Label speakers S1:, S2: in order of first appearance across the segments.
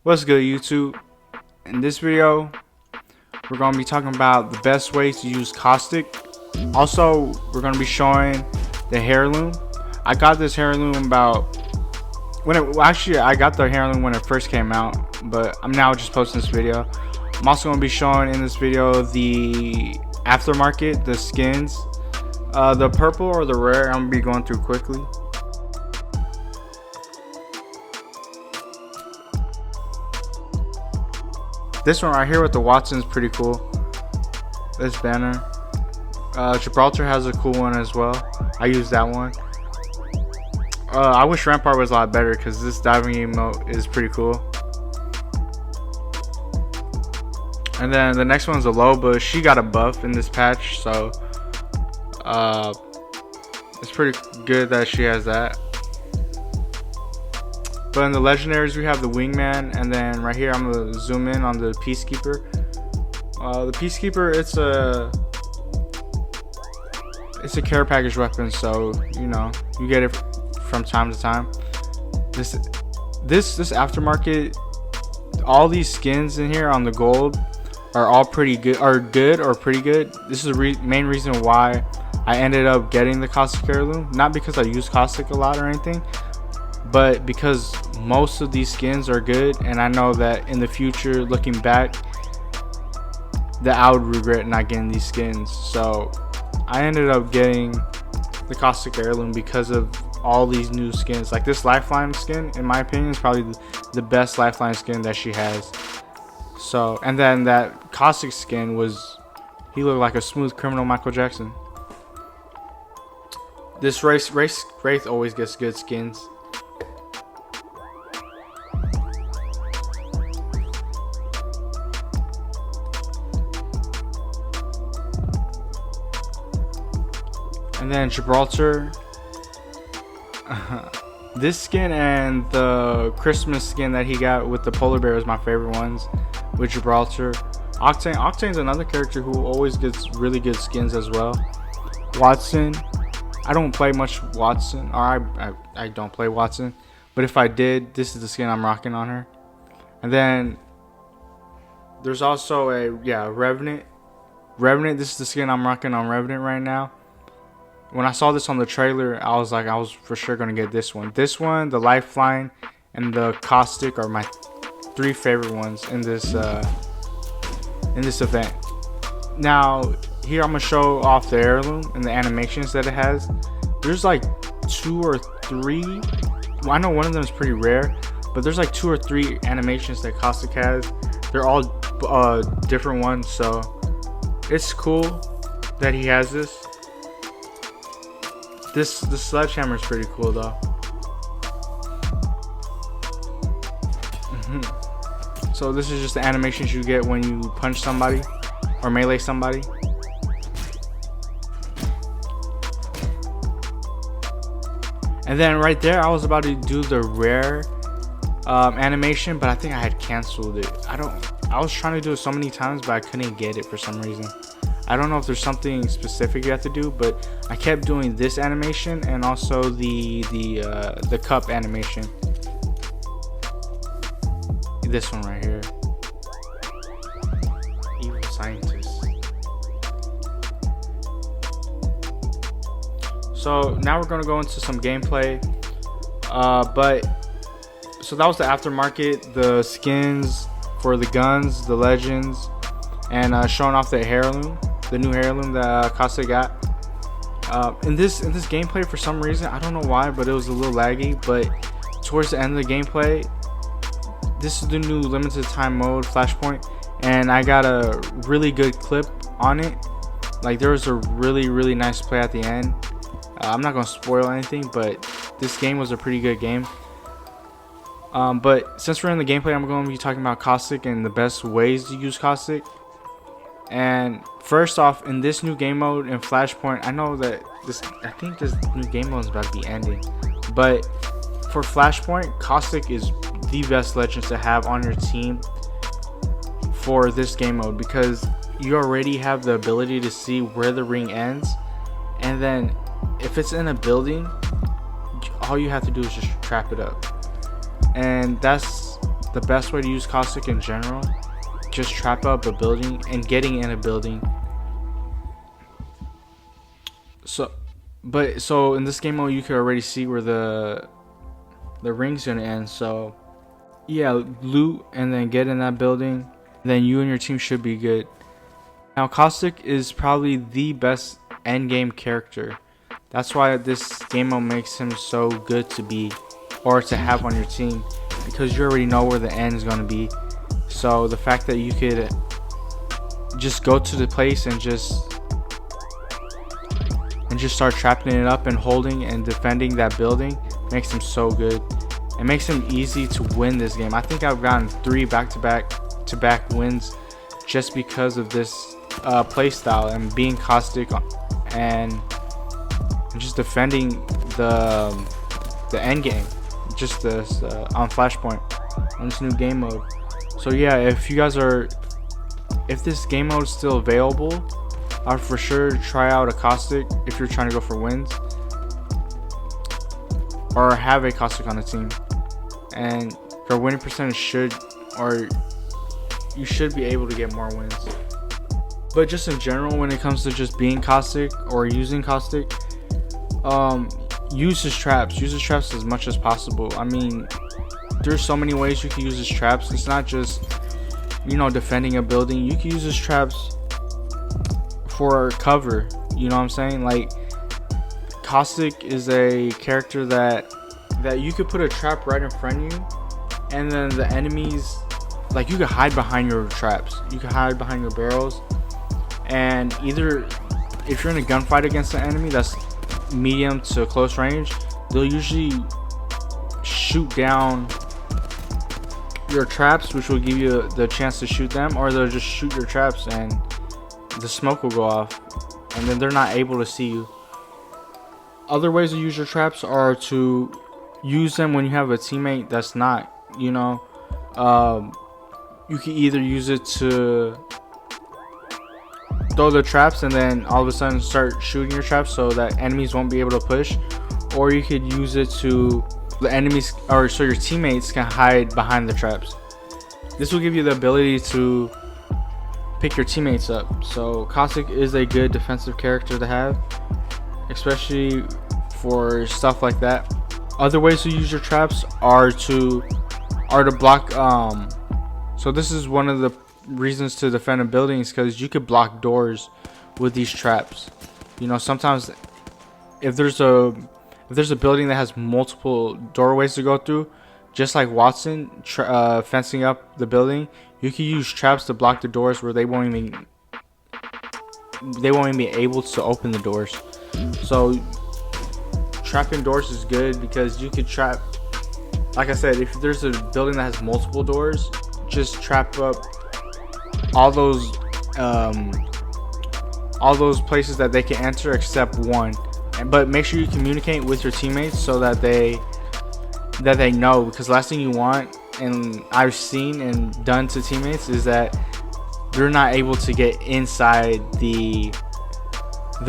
S1: What's good, YouTube? In this video, we're going to be talking about the best ways to use Caustic. Also, we're going to be showing the heirloom. I got this heirloom about I got the heirloom when it first came out, but I'm now just posting this video. I'm also going to be showing in this video the aftermarket, the skins, the purple or the rare. I'm going to be going through quickly. This one right here with the Watson is pretty cool. This banner. Gibraltar has a cool one as well. I use that one. I wish Rampart was a lot better because this diving emote is pretty cool. And then the next one's a low, but she got a buff in this patch, so it's pretty good that she has that. But in the legendaries, we have the wingman, and then right here I'm gonna zoom in on the peacekeeper. The peacekeeper, it's a care package weapon, so you know you get it from time to time. This aftermarket, all these skins in here on the gold are all pretty good, or pretty good. This is the main reason why I ended up getting the Caustic Heirloom. Not because I use Caustic a lot or anything, but because most of these skins are good, and I know that in the future, looking back, that I would regret not getting these skins. So I ended up getting the Caustic Heirloom because of all these new skins. Like this Lifeline skin, in my opinion, is probably the best Lifeline skin that she has. So, and then that Caustic skin he looked like a smooth criminal Michael Jackson. This Wraith always gets good skins. And then Gibraltar, this skin and the Christmas skin that he got with the polar bear is my favorite ones with Gibraltar. Octane's another character who always gets really good skins as well. Watson, I don't play much Watson, or I don't play Watson, but if I did, this is the skin I'm rocking on her. And then there's also a Revenant. This is the skin I'm rocking on Revenant right now. When I saw this on the trailer, I was for sure gonna get this one. This one, the Lifeline, and the Caustic are my three favorite ones in this event. Now, here I'm gonna show off the heirloom and the animations that it has. There's like 2 or 3. Well, I know one of them is pretty rare, but there's like 2 or 3 animations that Caustic has. They're all different ones, so it's cool that he has this. This sledgehammer is pretty cool though. So this is just the animations you get when you punch somebody or melee somebody. And then right there, I was about to do the rare animation, but I think I had canceled it. I was trying to do it so many times, but I couldn't get it for some reason. I don't know if there's something specific you have to do, but I kept doing this animation and also the cup animation. This one right here. Evil scientist. So now we're gonna go into some gameplay. So that was the aftermarket, the skins for the guns, the legends, and showing off the heirloom. The new heirloom that Caustic got. In this gameplay, for some reason, I don't know why, but it was a little laggy. But towards the end of the gameplay, this is the new limited time mode, Flashpoint, and I got a really good clip on it. Like there was a really nice play at the end. I'm not gonna spoil anything, but this game was a pretty good game. But since we're in the gameplay, I'm going to be talking about Caustic and the best ways to use Caustic. And first off, in this new game mode in Flashpoint, I know that I think this new game mode is about to be ending, but for Flashpoint, Caustic is the best legend to have on your team for this game mode, because you already have the ability to see where the ring ends, and then if it's in a building, all you have to do is just trap it up. And that's the best way to use Caustic in general. Just trap up a building and getting in a building. So in this game mode, you can already see where the ring's gonna end. So yeah, loot and then get in that building. Then you and your team should be good. Now Caustic is probably the best end game character. That's why this game mode makes him so good to be, or to have on your team, because you already know where the end is gonna be. So the fact that you could just go to the place and just start trapping it up and holding and defending that building makes him so good. It makes him easy to win this game. I think I've gotten 3 back-to-back wins just because of this play style and being Caustic and just defending the end game, just this on Flashpoint on this new game mode. So yeah, if this game mode is still available, I'd for sure try out a Caustic if you're trying to go for wins, or have a Caustic on the team, and your winning percentage you should be able to get more wins. But just in general, when it comes to just being Caustic or using Caustic, use his traps as much as possible. I mean, there's so many ways you can use his traps. It's not just, you know, defending a building. You can use his traps for cover, you know what I'm saying? Like, Caustic is a character that you could put a trap right in front of you, and then the enemies, like, you could hide behind your traps, you could hide behind your barrels, and either if you're in a gunfight against an enemy that's medium to close range, they'll usually shoot down your traps, which will give you the chance to shoot them, or they'll just shoot your traps and the smoke will go off, and then they're not able to see you. Other ways to use your traps are to use them when you have a teammate that's not, you know, you can either use it to throw the traps and then all of a sudden start shooting your traps so that enemies won't be able to push, or you could use it to the enemies, or so your teammates can hide behind the traps. This will give you the ability to pick your teammates up. So Caustic is a good defensive character to have, especially for stuff like that. Other ways to use your traps are to block. So this is one of the reasons to defend a building, is because you could block doors with these traps. You know, sometimes if there's a building that has multiple doorways to go through, just like Watson fencing up the building, you can use traps to block the doors where they won't even be able to open the doors. So trapping doors is good because you could trap, like I said, if there's a building that has multiple doors, just trap up all those places that they can enter except one. But make sure you communicate with your teammates so that they know, because last thing you want, and I've seen and done to teammates, is that they're not able to get inside the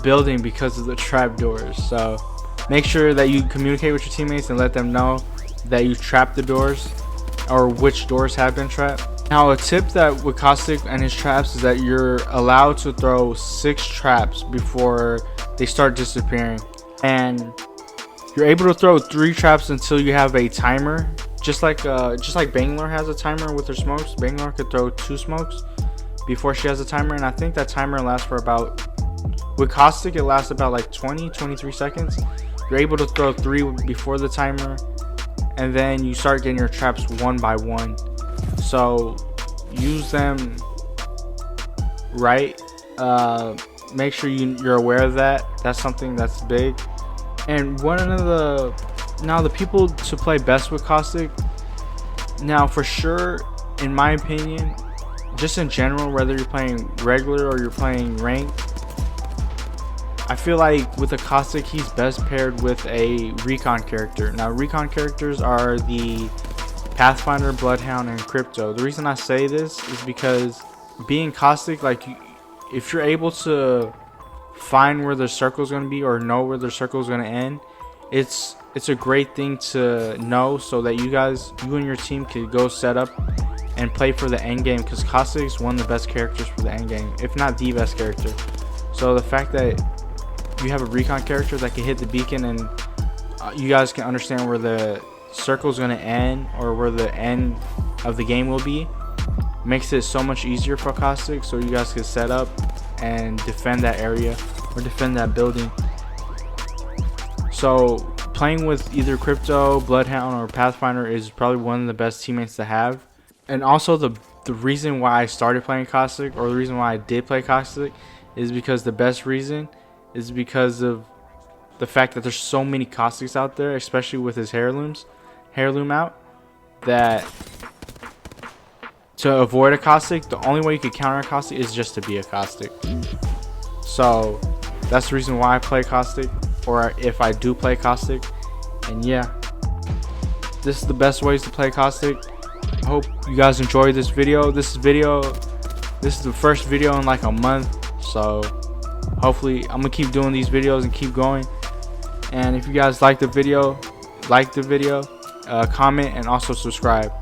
S1: building because of the trap doors. So make sure that you communicate with your teammates and let them know that you trapped the doors, or which doors have been trapped. Now, a tip that with Caustic and his traps is that you're allowed to throw 6 traps before they start disappearing, and you're able to throw 3 traps until you have a timer. Just like Bangalore has a timer with her smokes. Bangalore could throw 2 smokes before she has a timer, and I think that timer lasts for about, with Caustic it lasts about like 23 seconds. You're able to throw 3 before the timer, and then you start getting your traps one by one. So use them right. Make sure you're aware of that. That's something that's big. And one of the people to play best with Caustic, now for sure, in my opinion, just in general, whether you're playing regular or you're playing ranked, I feel like with a Caustic, he's best paired with a recon character. Now, recon characters are the Pathfinder, Bloodhound, and Crypto. The reason I say this is because being Caustic, like, if you're able to find where the circle is going to be or know where the circle is going to end, it's it's a great thing to know so that you and your team could go set up and play for the end game, because Caustic is one of the best characters for the end game, if not the best character. So the fact that you have a recon character that can hit the beacon and you guys can understand where the circle is going to end or where the end of the game will be makes it so much easier for Caustic, so you guys can set up and defend that area or defend that building. So playing with either Crypto, Bloodhound, or Pathfinder is probably one of the best teammates to have. And also the reason why I started playing Caustic, or the reason why I did play Caustic, is because the best reason is because of the fact that there's so many Caustics out there, especially with his heirloom out, that to avoid a Caustic, the only way you could counter a Caustic is just to be a Caustic. So that's the reason why I play Caustic, or if I do play Caustic. And yeah, this is the best ways to play Caustic. I hope you guys enjoyed this video. This is the first video in like a month, so hopefully I'm gonna keep doing these videos and keep going. And if you guys like the video, comment, and also subscribe.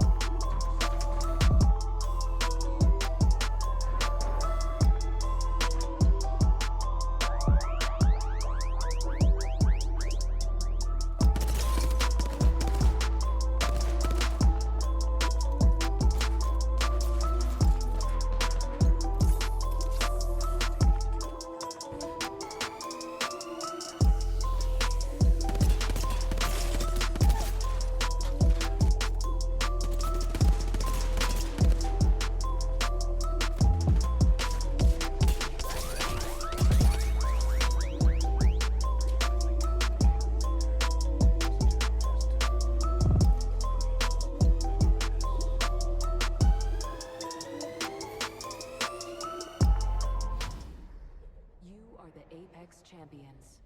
S2: You are the Apex Champions.